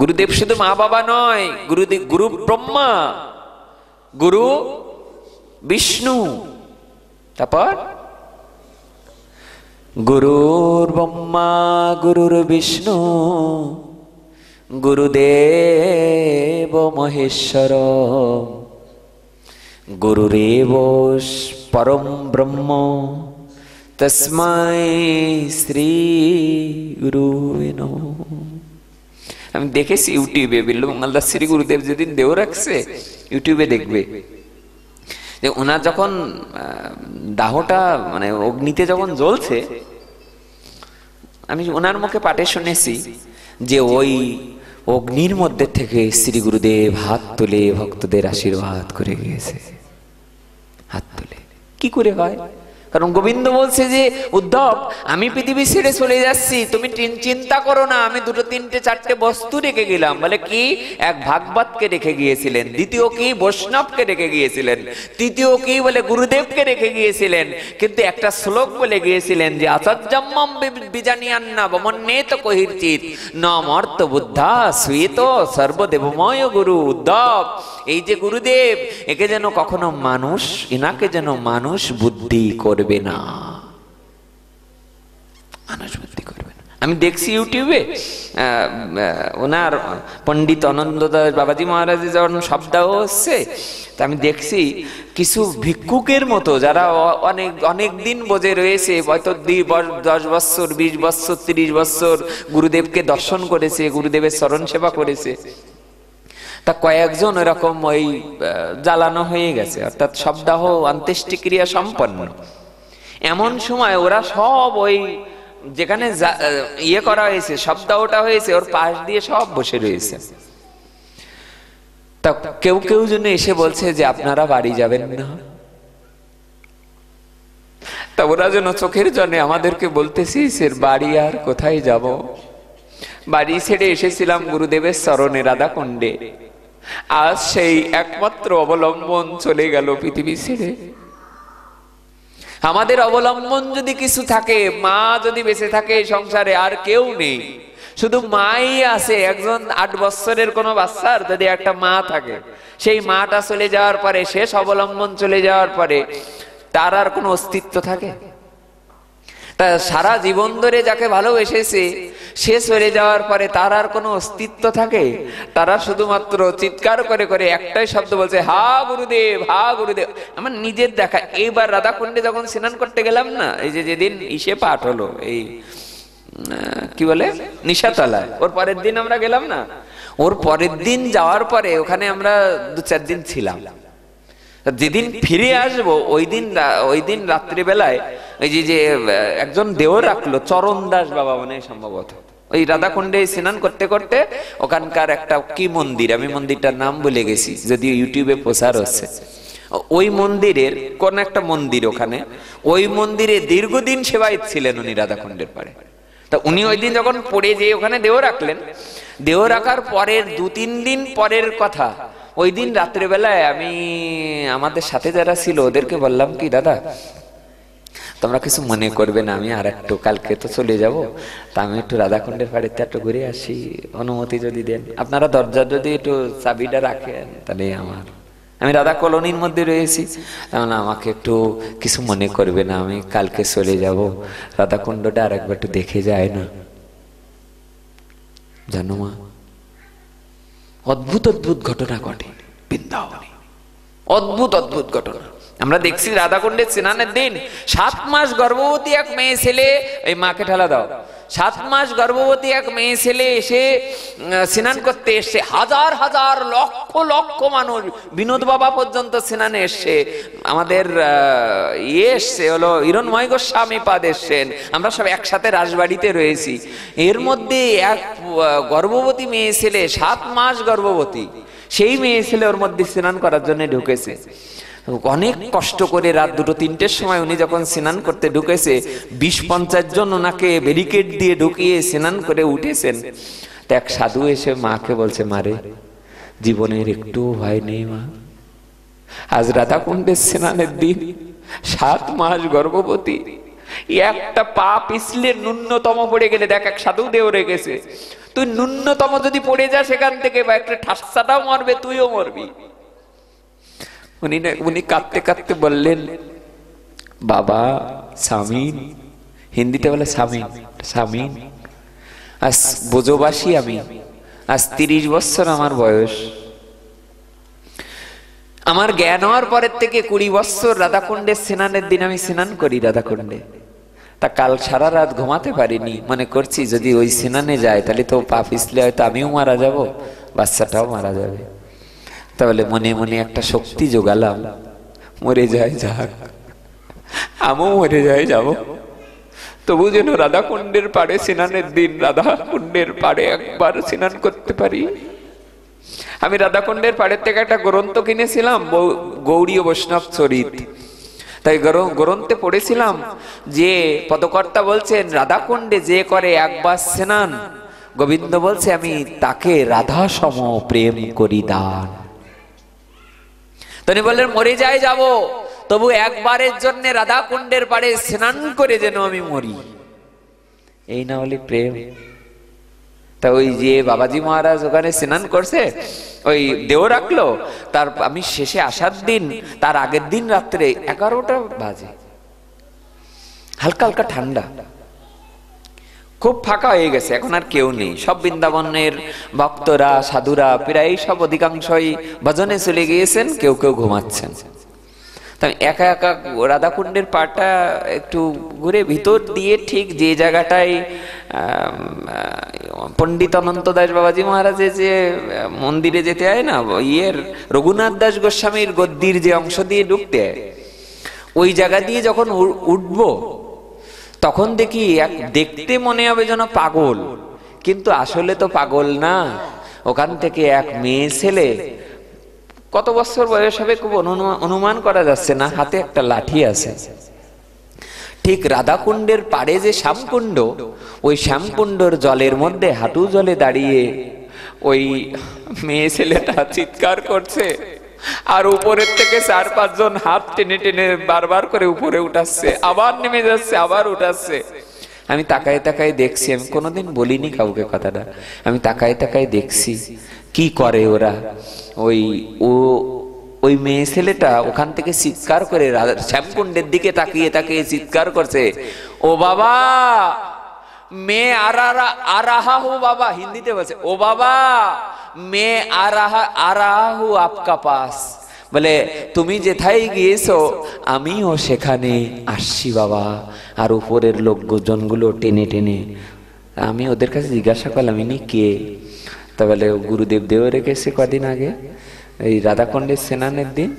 গুরুদেব শুধু মা বাবা নয়, গুরুদেব গুরু ব্রহ্মা, গুরু বিষ্ণু, তারপর গুরুর ব্রহ্মা গুরুর বিষ্ণু গুরুদেব মহেশ্বর গুরুরেব পরম ব্রহ্ম তস্मै শ্রী গুরুবে নমঃ। আমি দেখেছি ইউটিউবে, বিল্লমঙ্গলদাস শ্রী গুরুদেব যেদিন দেহ রাখছে, ইউটিউবে দেখবে যে ওনার যখন দাহটা মানে অগ্নিতে যখন জ্বলছে, আমি ওনার মুখে পাঠে শুনেছি যে ওই অগ্নির মধ্যে থেকে শ্রী গুরুদেব হাত তুলে ভক্তদের আশীর্বাদ করে গিয়েছে। হাত তুলে কি করে হয়? কারণ গোবিন্দ বলছে যে উদ্ধব আমি পৃথিবী ছেড়ে চলে যাচ্ছি, তুমি চিন্তা করো না, আমি 2, 3, 4টে বস্তু রেখে গেলাম। বলে কি? এক ভাগবতকে রেখে গিয়েছিলেন, দ্বিতীয় কি বৈষ্ণবকে রেখে গিয়েছিলেন, তৃতীয় কি বলে গুরুদেবকে রেখে গিয়েছিলেন, কিন্তু একটা শ্লোক বলে গিয়েছিলেন যে আচার্যম্মম বিজানিয়ান্না বমন্যেত কহির্চিত নমর্ত বুদ্ধা শ্বেত সর্বদেবময় গুরু। উদ্ধব এই যে গুরুদেব, একে যেন কখনো মানুষ, এনাকে যেন মানুষ বুদ্ধি করবে না, মানুষ বুদ্ধি করবে না। আমি দেখছি ইউটিউবে ওনার পণ্ডিত আনন্দদাস বাবাজি মহারাজের যখন শব্দাহ হচ্ছে, তা আমি দেখছি কিছু ভিক্ষুকের মতো যারা অনেক অনেক দিন বজে রয়েছে, হয়তো 10 বছর 20 বছর 30 বছর গুরুদেবকে দর্শন করেছে, গুরুদেবের চরণ সেবা করেছে, তা কয়েকজন এরকম ওই জ্বালানো হয়ে গেছে, অর্থাৎ শবদাহ অন্ত্যেষ্টিক্রিয়া সম্পন্ন। এমন সময় ওরা সব ওই যেখানে ইয়ে করা হয়েছে, শবদাহটা হয়েছে, ওর পাশ দিয়ে সব বসে রয়েছে। তা কেউ কেউ জন্য এসে বলছে যে আপনারা বাড়ি যাবেন না। তা ওরা যেন চোখের জন্য আমাদেরকে বলতেছি বাড়ি আর কোথায় যাব, বাড়ি ছেড়ে এসেছিলাম গুরুদেবের চরণে রাধাকুণ্ডে, আজ সেই একমাত্র অবলম্বন চলে গেল পৃথিবী ছেড়ে। আমাদের অবলম্বন যদি কিছু থাকে, মা যদি বেঁচে থাকে সংসারে, আর কেউ নেই, শুধু মাই আছে। একজন 8 বছরের কোনো বাচ্চার যদি একটা মা থাকে, সেই মাটা চলে যাওয়ার পরে, শেষ অবলম্বন চলে যাওয়ার পরে তার আর কোনো অস্তিত্ব থাকে? তা সারা জীবন ধরে যাকে ভালোবেসেছে, সে চলে যাওয়ার পরে তার আর কোনো অস্তিত্ব থাকে? তারা শুধুমাত্র চিৎকার করে করে একটাই শব্দ বলছে, হা গুরুদেব, হা গুরুদেব। আমার নিজের দেখা, এইবার রাধাকুণ্ডে যখন স্নান করতে গেলাম না, এই যে যেদিন ইসে পাঠ হলো, এই কি বলে নিশাতলায়, ওর পরের দিন আমরা গেলাম না, ওর পরের দিন যাওয়ার পরে ওখানে আমরা 2-4 দিন ছিলাম। যেদিন ফিরে আসবো ওই দিন রাত্রিবেলায় ওই যে একজন দেও রাখলো, চরণ দাস বাবা মানে সম্ভবত, ওই রাধাকুণ্ডে স্নান করতে করতে ওখানকার একটা কি মন্দির, আমি মন্দিরটার নাম ভুলে গেছি, যদিও ইউটিউবে প্রচার হচ্ছে, ওই মন্দিরের কোন একটা মন্দির, ওখানে ওই মন্দিরে দীর্ঘদিন সেবায়িত ছিলেন উনি রাধাকুণ্ডের পারে। তা উনি ওই দিন যখন পড়ে যেয়ে ওখানে দেহ রাখলেন, দেহ রাখার পরের 2-3 দিন পরের কথা, ওই দিন রাত্রেবেলায় আমি আমাদের সাথে যারা ছিল ওদেরকে বললাম কি, দাদা তোমরা কিছু মনে করবে না, আমি আর একটু কালকে তো চলে যাব, তা আমি একটু রাধাকুণ্ডের বাড়িতে একটু ঘুরে আসি, অনুমতি যদি দেন, আপনারা দরজা যদি একটু চাবিটা রাখেন তাহলে আমি রাধা কলোনির মধ্যে রয়েছি, আমাকে একটু কিছু মনে করবে না, আমি কালকে চলে যাব, রাধাকুণ্ডটা আর একবার একটু দেখে যায় না। জানো মা, অদ্ভুত অদ্ভুত ঘটনা ঘটে বৃন্দাবনে, অদ্ভুত অদ্ভুত ঘটনা আমরা দেখছি। রাধাকুণ্ডের স্নানের দিন 7 মাস গর্ভবতী এক মেয়ে ছেলে, এই মাকে ঠেলা দাও, 7 মাস গর্ভবতী এক মেয়ে ছেলে এসে স্নান করতে এসছে, হাজার হাজার লক্ষ লক্ষ মানুষ, বিনোদ বাবা পর্যন্ত স্নানে এসছে, আমাদের এসছে হলো হিরণময় গোস্বামী পাদ এসছেন, আমরা সব একসাথে রাজবাড়িতে রয়েছি। এর মধ্যে এক গর্ভবতী মেয়ে ছেলে, 7 মাস গর্ভবতী, সেই মেয়ে ছেলে ওর মধ্যে স্নান করার জন্য ঢুকেছে। অনেক কষ্ট করে রাত 2-3টের সময় উনি যখন স্নান করতে ঢুকেছে, 20-50 জন ওনাকে ব্যারিকেড দিয়ে ঢুকিয়ে স্নান করে উঠেছেন। তো এক সাধু এসে মাকে বলছে, মারে জীবনের একটু ভয় নেই মা, আজ রাধাকুণ্ডের স্নানের দিন, 7 মাস গর্ভবতী, একটা পা পিছলে ন্যূনতম পড়ে গেলে, দেখ এক সাধু দেও রেখেছে, তুই ন্যূনতম যদি পড়ে যা সেখান থেকে, বা একটা ঠাসাটাও মারবে, তুইও মরবি। উনি কাঁদতে কাঁদতে বললেন, বাবা সামিন, হিন্দিতে বলে সামিন, সামিন, আজ বোঝবাসী আমি, আজ 30 বছর আমার বয়স, আমার জ্ঞান হওয়ার পরের থেকে 20 বছর রাধাকুণ্ডের স্নানের দিন আমি স্নান করি রাধাকুণ্ডে। তা কাল সারা রাত ঘুমাতে পারিনি, মনে করছি যদি ওই স্নানে যায় তাহলে তো পা পিছলে হয়তো আমিও মারা যাব, বাচ্চাটাও মারা যাবে। তাহলে মনে মনে একটা শক্তি জোগালাম, মরে যায় যাক, আমিও মরে যাই যাব, তবু যেন রাধাকুণ্ডের পাড়ে স্নানের দিন রাধাকুণ্ডের পাড়ে একবার স্নান করতে পারি। আমি রাধাকুণ্ডের পাড়ের থেকে একটা গ্রন্থ কিনেছিলাম, গৌড়ীয় বৈষ্ণব চরিত, তাই গ্রন্থে পড়েছিলাম যে পদকর্তা বলছেন, রাধাকুণ্ডে যে করে একবার স্নান, গোবিন্দ বলছে আমি তাকে রাধা সম প্রেম করি দান। তিনি বললেন মরে যায় যাব, তবু একবারের জন্য রাধাকুণ্ডের পাড়ে স্নান করে যেন আমি মরি, এই না হলে প্রেম। তা ওই যে বাবাজি মহারাজ ওখানে স্নান করছে, ওই দেহ রাখলো, তার আমি শেষে আসার দিন, তার আগের দিন রাত্রে 11টা বাজে, হালকা হালকা ঠান্ডা, খুব ফাঁকা হয়ে গেছে, এখন আর কেউ নেই। সব বৃন্দাবনের ভক্তরা সাধুরা প্রায় সব অধিকাংশই ভজনে চলে গিয়েছেন, কেউ কেউ ঘুমাচ্ছেন। তাই একা একা রাধাকুণ্ডের পাড়টা একটু ঘুরে ভিতর দিয়ে ঠিক যে জায়গাটায় পণ্ডিত অনন্ত দাস বাবাজি মহারাজের যে মন্দিরে যেতে হয় না, ইয়ের রঘুনাথ দাস গোস্বামীর গদ্দির যে অংশ দিয়ে ঢুকতে হয়, ওই জায়গা দিয়ে যখন উঠবো তখন দেখি এক দেখতে মনে হবে যেন পাগল, কিন্তু আসলে তো পাগল না। ওখান থেকে এক মেয়ে ছেলে, কত বছর বয়স হবে খুব অনুমান করা যাচ্ছে না, হাতে একটা লাঠি আছে। ঠিক রাধাকুণ্ডের পাড়ে যে শ্যামকুণ্ড, ওই শ্যামকুণ্ডর জলের মধ্যে হাঁটু জলে দাঁড়িয়ে ওই মেয়ে ছেলেটা চিৎকার করছে, আর উপরের থেকে 4-5 জন হাত টেনে টেনে বারবার করে উপরে উঠাচ্ছে, আবার নেমে যাচ্ছে, আবার উঠাচ্ছে। আমি তাকায় তাকায় দেখছি, আমি কোনোদিন বলিনি কাউকে কথাটা, আমি তাকায় তাকায় দেখছি কি করে ওরা। ওই মেয়ে ছেলেটা ওখান থেকে চিৎকার করে শ্যামকুণ্ডের দিকে তাকিয়ে তাকিয়ে চিৎকার করছে, ও বাবা মে আ রাহা হু, বাবা হিন্দিতে বলছে, ও বাবা মে আ রাহা হু আপকা পাস, বলে তুমি যেথায় গিয়েছো আমিও সেখানে আসছি বাবা। আর উপরের লোকজনগুলো টেনে টেনে, আমি ওদের কাছে জিজ্ঞাসা করলাম ইনি কে? তা বলে গুরুদেব দেও রেখেছে কদিন আগে এই রাধাকুণ্ডের স্নানের দিন,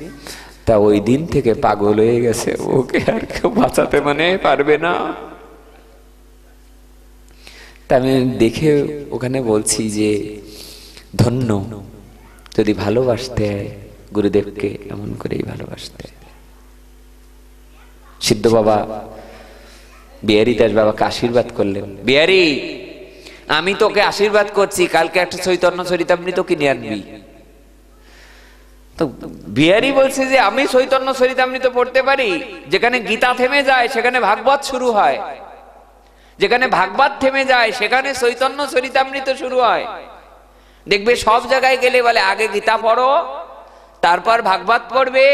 তা ওই দিন থেকে পাগল হয়ে গেছে, ওকে আর কেউ বাঁচাতে মানে পারবে না। তা আমি দেখে ওখানে বলছি যে ধন্য, যদি ভালোবাসতে হয় গুরুদেবকে এমন করেই ভালোবাসতে। সিদ্ধ বাবা বিহারী দাস বাবাকে আশীর্বাদ করলেন, বিহারী আমি তোকে আশীর্বাদ করছি, কালকে একটা চৈতন্য চরিতামৃত কিনে আনবি। তো বিহারী বলছে যে আমি চৈতন্য চরিতামৃত পড়তে পারি, যেখানে গীতা থেমে যায় সেখানে ভাগবত শুরু হয়, যেখানে ভাগবত থেমে যায় সেখানে চৈতন্য চরিতামৃত শুরু হয়। দেখবে সব জায়গায় গেলে বলে আগে গীতা পড়ো, তারপর ভাগবত পড়বে,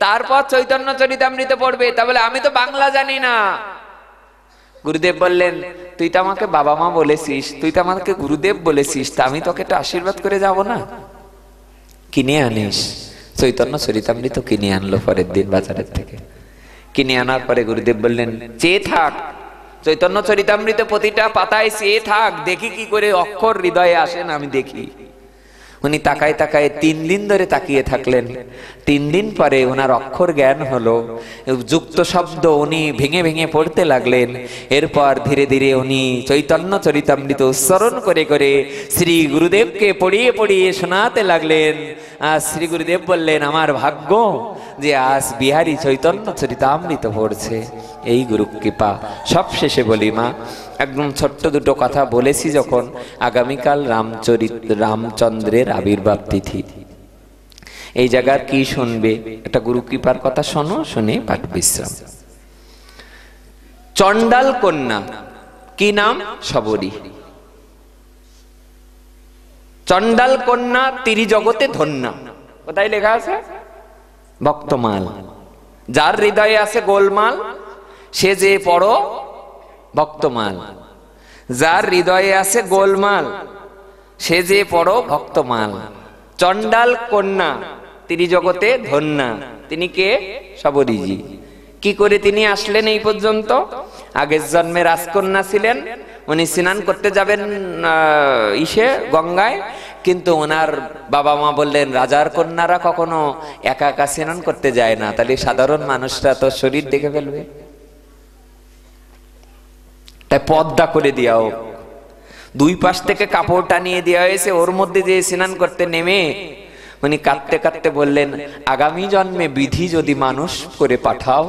তারপর চৈতন্য চরিতামৃত পড়বে। তা বলে আমি তো বাংলা জানি না। গুরুদেব বললেন তুই তো আমাকে বাবা মা বলেছিস, তুই তো আমাকে গুরুদেব বলেছিস, তা আমি তোকে তো আশীর্বাদ করে যাব না, কিনে আনিস। চৈতন্য চরিতামৃত কিনে আনলো পরের দিন বাজারের থেকে। কিনে আনার পরে গুরুদেব বললেন চেয়ে থাক, চৈতন্য চরিতামৃত প্রতিটা পাতায় চেয়ে থাক, দেখি কি করে অক্ষর হৃদয়ে আসেন আমি দেখি। উনি তাকায় তাকায় 3 দিন ধরে তাকিয়ে থাকলেন। 3 দিন পরে ওনার অক্ষর জ্ঞান হলো, যুক্ত শব্দ উনি ভেঙে ভেঙে পড়তে লাগলেন। এরপর ধীরে ধীরে উনি চৈতন্য চরিতামৃত উচ্চারণ করে করে শ্রী গুরুদেবকে পড়িয়ে পড়িয়ে শোনাতে লাগলেন। আর শ্রী গুরুদেব বললেন আমার ভাগ্য যে আজ বিহারী চৈতন্য চরিতামৃত পড়ছে, এই গুরু কৃপা। সব শেষে বলি মা, একদম ছোট্ট দুটো কথা বলেছি যখন, আগামীকাল রামচন্দ্রের আবির্ভাব তিথি। এই জায়গার কি শুনবে, একটা গুরু কৃপার কথা শোনো, শুনে পাঠ বিশ্রাম। চণ্ডাল কন্যা, কি নাম? শবরী। চণ্ডাল কন্যা ত্রিজগতে ধন্যা, কোথায় লেখা আছে? ভক্তমাল। যার হৃদয়ে আছে গোলমাল সে যে পড়ো ভক্তমাল, যার হৃদয়ে আছে গোলমাল সে যে পড়ো ভক্তমাল। চণ্ডাল কন্যা ত্রিজগতে ধন্যা, তিনি কে? শবরীজি। কি করে তিনি আসলেন এই পর্যন্ত? আগের জন্মে রাজকন্যা ছিলেন, উনি স্নান করতে যাবেন গঙ্গায়, কিন্তু ওনার বাবা মা বললেন রাজার কন্যারা কখনো একা একা স্নান করতে যায় না, তাহলে সাধারণ মানুষরা তো শরীর দেখে ফেলবে, তাই পর্দা করে দিয়াও, 2 পাশ থেকে কাপড় টানিয়ে দেওয়া হয়েছে, ওর মধ্যে যে স্নান করতে নেমে উনি কাঁদতে কাঁদতে বললেন আগামী জন্মে বিধি যদি মানুষ করে পাঠাও,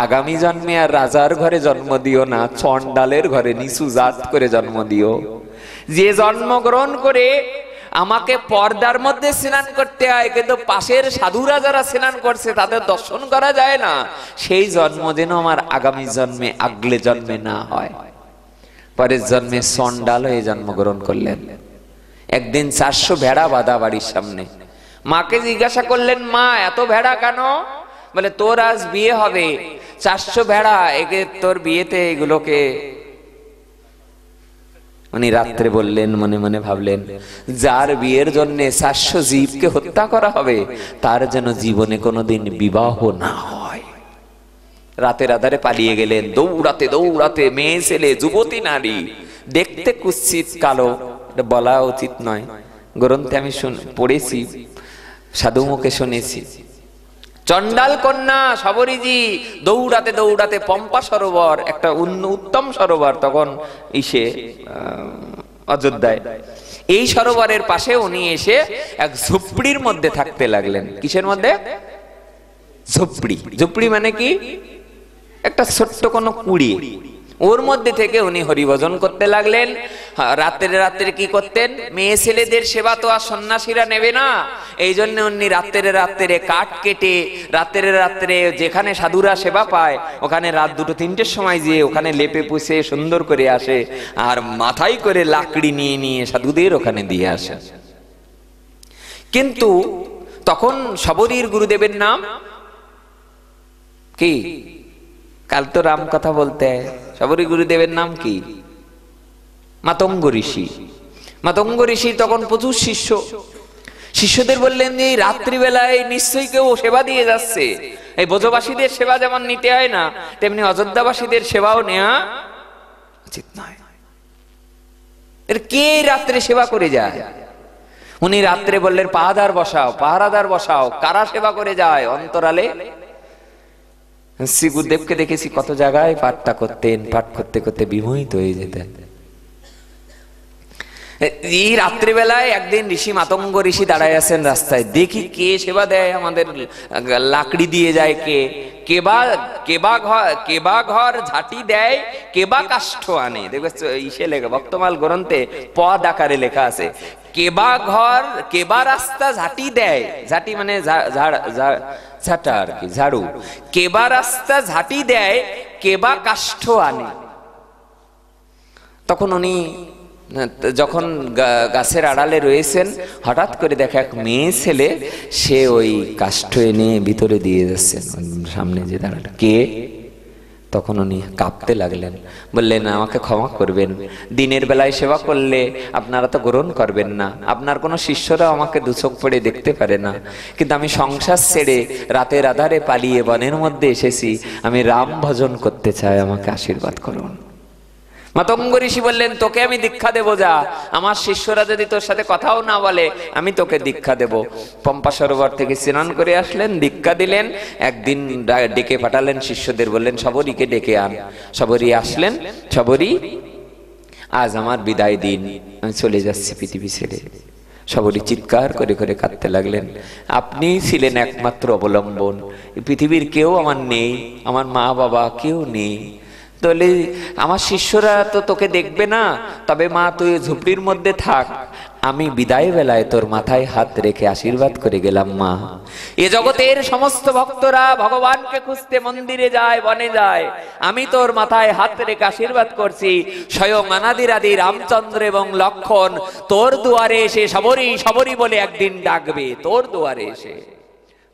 আগামী জন্মে আর রাজার ঘরে জন্ম দিও না, চণ্ডালের ঘরে নিচু জাত করে জন্ম দিও। যে জন্মগ্রহণ করে আমাকে পর্দার মধ্যে স্নান করতে হয়, কিন্তু পাশের সাধুরা যারা স্নান করছে তাদের দর্শন করা যায় না, সেই জন্ম যেন আমার আগামী জন্মে আগলে জন্মে না হয়। পরের জন্মে চণ্ডাল হয়ে জন্মগ্রহণ করলেন। একদিন 400 ভেড়া বাঁধা বাড়ির সামনে, মাকে জিজ্ঞাসা করলেন মা এত ভেড়া কেন? বলে তোর আজ বিয়ে হবে, 400 ভেড়া, একে তোর বিয়েতে এগুলোকে উনি রাত্রে বললেন, মনে মনে ভাবলেন, যার বিয়ের জন্য 400 জীবকে হত্যা করা হবে তার যেন জীবনে কোনোদিন বিবাহ না হয়। রাতের আধারে পালিয়ে গেলেন, দৌড়াতে দৌড়াতে, মেয়ে ছেলে যুবতী নারী, দেখতে কুৎসিত কালো, এটা বলা উচিত নয়, গ্রন্থে আমি পড়েছি, সাধু মুখে শুনেছি। চন্ডাল কন্যা শবরীজি দৌড়াতে দৌড়াতে পম্পা সরোবর, একটা উত্তম সরোবর তখন ইসে অযোধ্যায়, এই সরোবরের পাশে উনি এসে এক ঝুপড়ির মধ্যে থাকতে লাগলেন। কিসের মধ্যে? ঝুপড়ি। ঝুপড়ি মানে কি? একটা ছোট্ট কোনো কুড়ি, ওর মধ্যে থেকে উনি হরিভজন করতে লাগলেন। রাত্রে রাত্রে কি করতেন? মেয়ে ছেলেদের সেবা তো আর সন্ন্যাসীরা নেবে না, এই জন্য উনি রাত্রে রাত্রে কাঠ কেটে রাত্রে রাত্রে যেখানে সাধুরা সেবা পায় ওখানে রাত 2-3টের সময় যেয়ে ওখানে লেপে পুষে সুন্দর করে আসে, আর মাথায় করে লাকড়ি নিয়ে নিয়ে সাধুদের ওখানে দিয়ে আসে। কিন্তু তখন শবরীর গুরুদেবের নাম কি? কাল তো রাম কথা বলতে, শবরী গুরুদেবের নাম কি? মাতঙ্গ ঋষি। মাতঙ্গ ঋষি তখন প্রচুর শিষ্য, শিষ্যদের বললেন যে রাত্রিবেলায় নিশ্চয়ই কেউ সেবা দিয়ে যাচ্ছে, এই ব্রজবাসীদের সেবা যেমন নিতে হয় না তেমনি অযোধ্যাবাসীদের সেবাও নেওয়া উচিত নয়। এর কে রাত্রে সেবা করে যায়? উনি রাত্রে বললেন পাহারাদার বসাও, পাহারাদার বসাও। কারা সেবা করে যায়? অন্তরালে শ্রী গুরুদেবকে দেখেছি কত জায়গায় পাঠটা করতেন, পাঠ করতে করতে বিমোহিত হয়ে যেতেন। এই রাত্রিবেলায় একদিন ঋষি মাতঙ্গ ঋষি দাঁড়ায় আছেন রাস্তায়, দেখি কে সেবা দেয়, আমাদের লাকড়ি দিয়ে যায় কে, কেবা ঘর ঝাঁটি দেয়, কেবা কাষ্ঠ আনে। দেখবে ইসে লেখা ভক্তমাল গ্রন্থে পদ আকারে লেখা আছে, কেবা ঘর কেবা রাস্তা ঝাঁটি দেয়, ঝাঁটি মানে ঝাঁটা আর কি, ঝাড়ু। কেবা রাস্তা ঝাঁটি দেয়, কেবা কাষ্ঠ আনে। তখন উনি যখন গাছের আড়ালে রয়েছেন, হঠাৎ করে দেখা এক মেয়ে ছেলে, সে ওই কাষ্ঠ এনে ভিতরে দিয়ে যাচ্ছেন সামনে যে দাঁড়াটা। কে? তখন উনি কাঁপতে লাগলেন, বললেন আমাকে ক্ষমা করবেন, দিনের বেলায় সেবা করলে আপনারা তো গ্রহণ করবেন না, আপনার কোনো শিষ্যরা আমাকে দুচোখ পড়ে দেখতে পারে না, কিন্তু আমি সংসার ছেড়ে রাতের আধারে পালিয়ে বনের মধ্যে এসেছি, আমি রাম ভজন করতে চাই, আমাকে আশীর্বাদ করুন। মাতঙ্গ ঋষি বললেন তোকে আমি দীক্ষা দেবো, যা, আমার শিষ্যরা যদি তোর সাথে কথাও না বলে আমি তোকে দীক্ষা দেব। পম্পা সরোবর থেকে স্নান করে আসলেন, দীক্ষা দিলেন। একদিন ডেকে পাঠালেন শিষ্যদের, বললেন শবরীকে ডেকে আন। শবরী আসলেন, শবরী আজ আমার বিদায় দিন, আমি চলে যাচ্ছি পৃথিবী ছেড়ে। শবরী চিৎকার করে করে কাঁদতে লাগলেন, আপনি ছিলেন একমাত্র অবলম্বন, পৃথিবীর কেউ আমার নেই, আমার মা বাবা কেউ নেই, তাহলে আমার শিষ্যরা তো তোকে দেখবে না, তবে মা তুই ঝুপড়ির মধ্যে থাক, আমি বিদায় বেলায় তোর মাথায় হাত রেখে আশীর্বাদ করে গেলাম মা। এ জগতের সমস্ত ভক্তরা ভগবানকে খুঁজতে মন্দিরে যায়, বনে যায়, আমি তোর মাথায় হাত রেখে আশীর্বাদ করছি, স্বয়ং অনাদিরাদি রামচন্দ্র এবং লক্ষণ তোর দুয়ারে এসে শবরী শবরী বলে একদিন ডাকবে, তোর দুয়ারে এসে।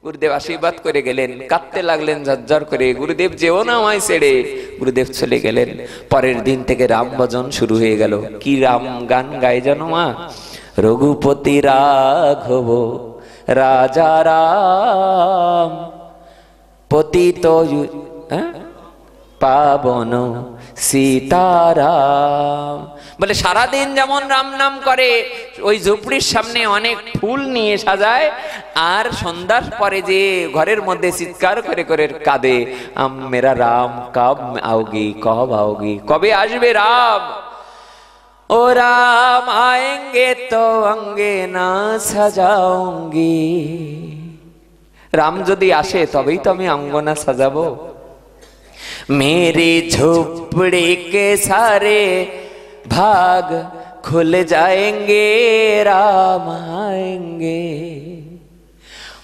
গুরুদেব আশীর্বাদ করে গেলেন, কাঁদতে লাগলেন ঝরঝর করে, গুরুদেব যেও না আমায় ছেড়ে। গুরুদেব চলে গেলেন। পরের দিন থেকে রাম ভজন শুরু হয়ে গেল। কি রাম গান গায় জানো মা? রঘুপতি রাঘব রাজা রাম পতিত পাবন সীতারাম। বলে সারাদিন যেমন রাম নাম করে, ওই ঝুপড়ির সামনে অনেক ফুল নিয়ে সাজায়, আর সন্ধ্যার পরে যে ঘরের মধ্যে চিৎকার করে করে কাঁদে, মেরা রাম কব आओगी, কব आओगी, কবে আসবে রাম? ও রাম আয়েঙ্গে তো অঙ্গে না সাজাऊंगी, রাম যদি আসে তবেই তো আমি অঙ্গনা সাজাবো। मेरी झोपड़ी के सारे भाग खुल जाएंगे, राम आएंगे,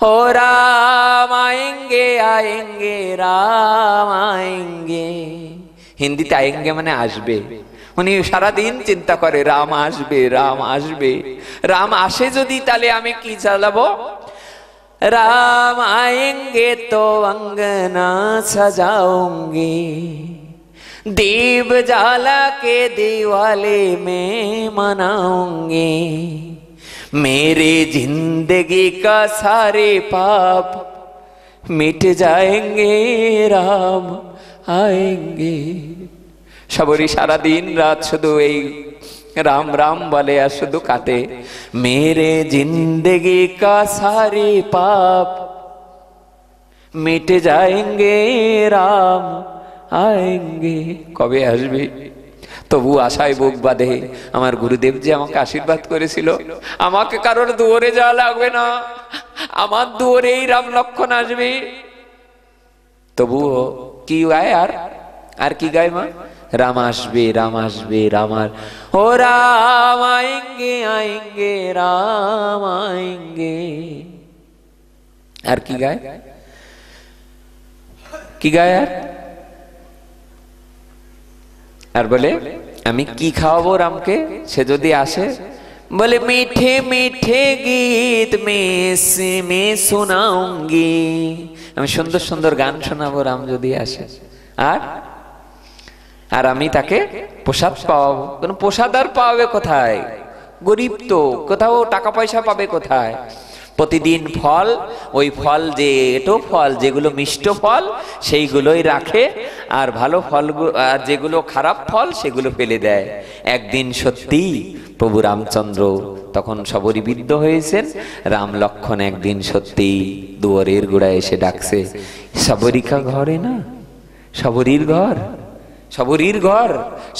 ओ राम आएंगे आएंगे राम आएंगे। হিন্দিতে আয়েঙ্গে মানে আসবে। উনি সারাদিন চিন্তা করে রাম আসবে, রাম আসবে, রাম আসে যদি তাহলে আমি কি চালাবো? राम आएंगे तो अंगना सजाऊंगी, दीप जाला के दीवाले में मनाऊंगी, मेरी जिंदगी का सारे पाप मिट जाएंगे, राम आएंगे। सबरी सारा दिन रात शुधु এই राम राम बोले আর শুধু কাটে। मेरे जिंदगी का सारे पाप मिट जाएंगे, राम आएंगे। কবে আসবে? তবু আশায় বুক বাঁধে। আমার গুরুদেব যে আমাকে আশীর্বাদ করেছিল, আমাকে কারোর দুয়ারে যাওয়া লাগবে না, আমার দুয়ারেই রাম লক্ষণ আসবে। তবুও কি গায় আর কি গায় মা? राम आसबे, राम आसबे, राम ओ राम आएंगे आएंगे, राम आएंगे। আর কি গায়? কি গায় আর বলে আমি কি খাওয়াবো রামকে সে যদি আসে? বলে मीठे मीठे गीत में सुनाऊंगी, আমি সুন্দর সুন্দর গান শোনাবো রাম যদি আসে। আর আমি তাকে প্রসাদ পাওয়াবো। কোন প্রসাদ আর পাবে কোথায়? গরিব তো, কোথাও টাকা পয়সা পাবে কোথায়? প্রতিদিন ফল, ওই ফল যে এটো ফল যেগুলো মিষ্ট ফল সেইগুলোই রাখে, আর ভালো ফল আর যেগুলো খারাপ ফল সেগুলো ফেলে দেয়। একদিন সত্যি প্রভু রামচন্দ্র তখন শবরীবিদ্ধ হয়েছেন। রাম লক্ষণ একদিন সত্যি দুয়ারের গোড়ায় এসে ডাকছে, শবরিকা ঘরে না? শবরীর ঘর, শবরীর ঘর।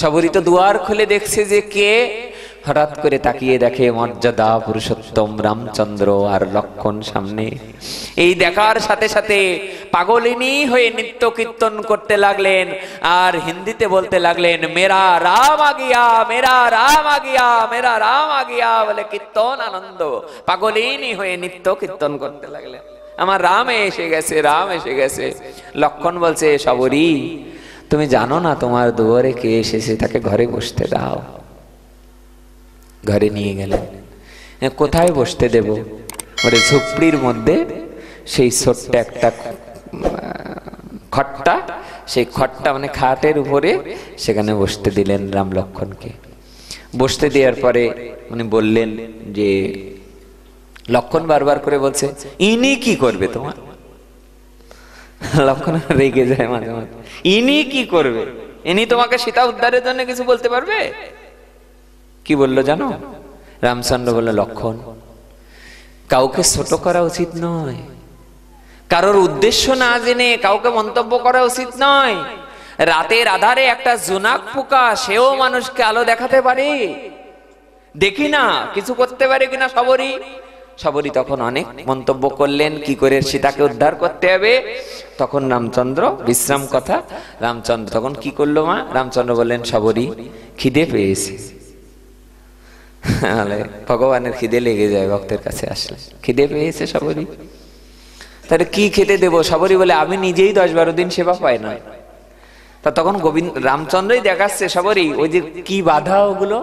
শবরী তো দুয়ার খুলে দেখছে যে কে। হঠাৎ করে তাকিয়ে দেখে মর্যাদা পুরুষোত্তম রামচন্দ্র আর লক্ষণ সামনে। এই দেখার সাথে সাথে পাগলিনী হয়ে নৃত্য কীর্তন করতে লাগলেন আর হিন্দিতে বলতে লাগলেন, মেরা রাম আ গিয়া, মেরা রাম আ গিয়া, মেরা রাম আ গিয়া বলে কীর্তন আনন্দ। পাগলিনী হয়ে নৃত্য কীর্তন করতে লাগলেন, আমার রাম এসে গেছে, রাম এসে গেছে। লক্ষণ বলছে, শবরী তুমি জানো না তোমার দুয়ারে কে এসেছে, তাকে ঘরে বসতে দাও। ঘরে নিয়ে গেলেন। কোথায় বসতে দেব? ওরে ঝুপড়ির মধ্যে সেই ছোট্ট একটা খট্টা, সেই খট্টা মানে খাটের উপরে, সেখানে বসতে দিলেন রাম লক্ষণকে। বসতে দেওয়ার পরে উনি বললেন যে, লক্ষণ বারবার করে বলছে ইনি কি করবে তোমার? লক্ষণ রেগে যায় মাঝে মাঝে, ইনি কি করবে? ইনি তোমাকে সীতা উদ্ধারের জন্য কিছু বলতে পারবে? কি বললো জানো? রামচন্দ্র বলল, লক্ষণ কাউকে ছোট করা উচিত নয়, কারোর উদ্দেশ্য না জেনে কাউকে মন্তব্য করা উচিত নয়। রাতের আধারে একটা জোনাক পোকা, সেও মানুষকে আলো দেখাতে পারে, দেখি না কিছু করতে পারে কিনা শবরী। শবরী তখন অনেক মন্তব্য করলেন কি করে সীতাকে উদ্ধার করতে হবে। তখন রামচন্দ্র বিশ্রাম কথা, রামচন্দ্র তখন কি করলো মা? রামচন্দ্র বললেন, শবরী খিদে পেয়েছে। ভগবানের খিদে লেগে যায় ভক্তের কাছে আসলে, খিদে পেয়েছে শবরী, তাহলে কি খেতে দেবো? শবরী বলে, আমি নিজেই 10-12 দিন সেবা পাই না। তা তখন গোবিন্দ রামচন্দ্রই দেখাচ্ছে, শবরী ওই যে কি বাধা ওগুলো।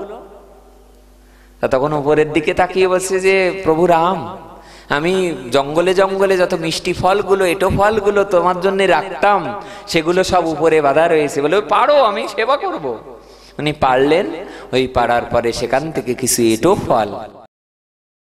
তা তখন উপরের দিকে তাকিয়ে বলছে যে, প্রভু রাম আমি জঙ্গলে জঙ্গলে যত মিষ্টি ফলগুলো এটো ফলগুলো তোমার জন্য রাখতাম, সেগুলো সব উপরে বাধা রয়েছে, বলে পারো আমি সেবা করব। উনি পারলেন। ওই পারার পরে সেখান থেকে কিছু এটো ফল